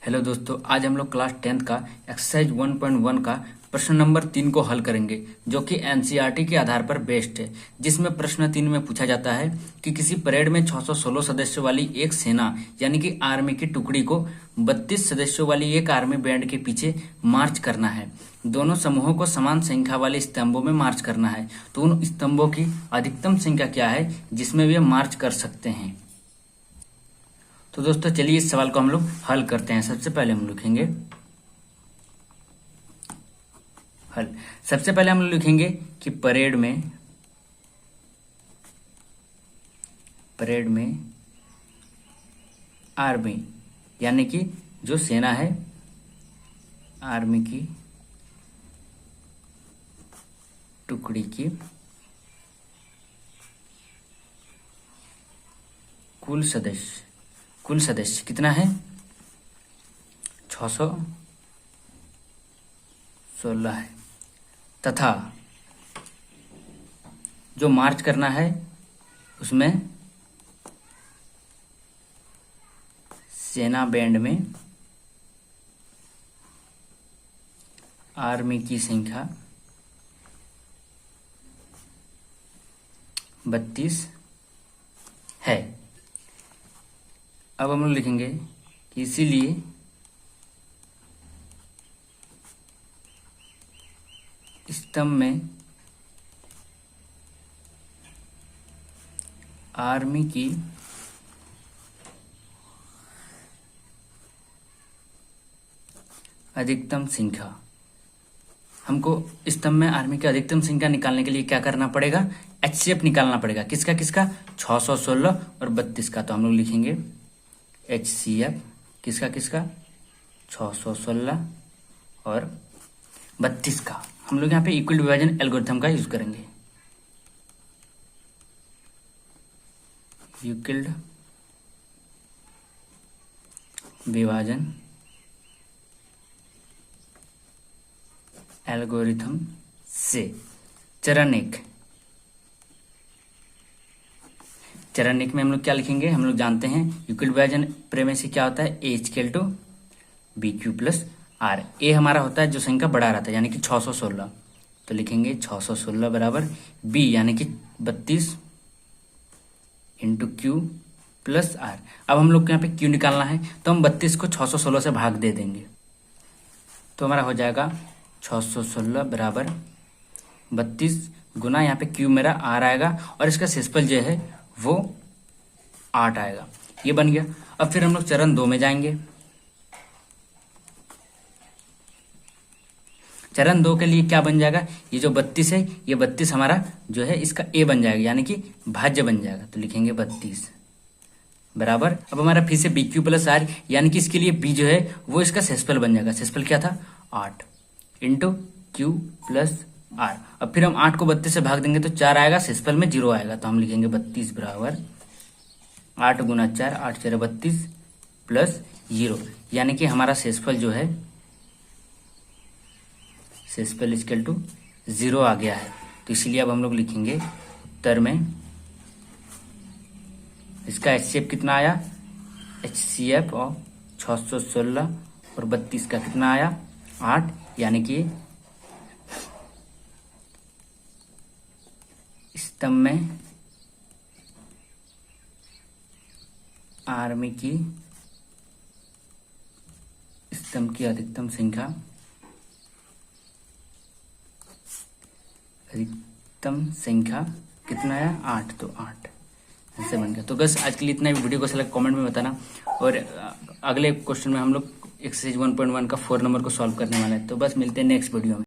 Hello दोस्तों, आज हम लोग क्लास 10th का एक्सरसाइज 1.1 का प्रश्न नंबर 3 को हल करेंगे, जो कि एनसीईआरटी के आधार पर बेस्ड है। जिसमें प्रश्न 3 में पूछा जाता है कि किसी परेड में 616 सदस्यों वाली एक सेना यानी कि आर्मी की टुकड़ी को 32 सदस्यों वाली एक आर्मी बैंड के पीछे मार्च करना है। दोनों समूहों को समान संख्या वाले स्तंभों में मार्च करना है, तो उन स्तंभों की अधिकतम संख्या क्या है जिसमें वे मार्च कर सकते हैं। तो दोस्तों चलिए इस सवाल को हम लोग हल करते हैं। सबसे पहले हम लिखेंगे हल। सबसे पहले हम लोग लिखेंगे कि परेड में आर्मी यानी कि जो सेना है, आर्मी की टुकड़ी की कुल सदस्य कितना है? 616 है। तथा जो मार्च करना है उसमें सेना बैंड में आर्मी की संख्या 32 है। अब हम लोग लिखेंगे कि इसीलिए स्तंभ में आर्मी की अधिकतम संख्या, हमको स्तंभ में आर्मी की अधिकतम संख्या निकालने के लिए क्या करना पड़ेगा? एचसीएफ निकालना पड़ेगा। किसका 616 और 32 का। तो हम लोग लिखेंगे एचसीएफ किसका 616 और 32 का। हम लोग यहाँ पे इक्वल डिवीजन एल्गोरिथम का यूज करेंगे। यूक्लिड विभाजन एल्गोरिथम से चरण एक में हम लोग क्या लिखेंगे? हम लोग जानते हैं यूक्लिड विभाजन प्रमेय से क्या होता है? A equal to B Q plus R. A हमारा होता है जो संख्या बढ़ा रहता है यानी कि 616, तो लिखेंगे 616 बराबर बी यानी कि 32 इंटू क्यू प्लस आर। अब हम लोग को यहाँ पे क्यू निकालना है, तो हम 32 को 616 से भाग दे देंगे, तो हमारा हो जाएगा 616 बराबर 32 गुना यहाँ पे क्यू मेरा आर आएगा और इसका शेषफल जो है वो 8 आएगा। ये बन गया। अब फिर हम लोग चरण 2 में जाएंगे। चरण 2 के लिए क्या बन जाएगा? ये जो 32 है, ये 32 हमारा जो है इसका ए बन जाएगा यानी कि भाज्य बन जाएगा, तो लिखेंगे 32 बराबर। अब हमारा फिर से बी क्यू प्लस आर यानी कि इसके लिए बी जो है वो इसका शेषफल बन जाएगा। शेषफल क्या था? 8 इंटू क्यू प्लस आर। अब फिर हम 8 को 32 से भाग देंगे तो 4 आएगा, शेषफल में 0 आएगा, तो हम लिखेंगे 32 बराबर 8 गुना 4, 8 4 32 प्लस 0 यानी कि हमारा शेषफल जो है शेषफल इक्वल टू 0 आ गया है। तो इसलिए अब हम लोग लिखेंगे उत्तर में इसका एचसीएफ कितना आया? एचसीएफ और 616 और 32 का कितना आया? 8 यानी कि स्तंभ में आर्मी की स्तंभ की अधिकतम संख्या कितना है? 8, तो 8 ऐसे बन गया। तो बस आज के लिए इतना ही। वीडियो को सेलेक्ट कमेंट में बताना, और अगले क्वेश्चन में हम लोग एक्सरसाइज 1.1 का 4 नंबर को सॉल्व करने वाला है। तो बस मिलते हैं नेक्स्ट वीडियो में।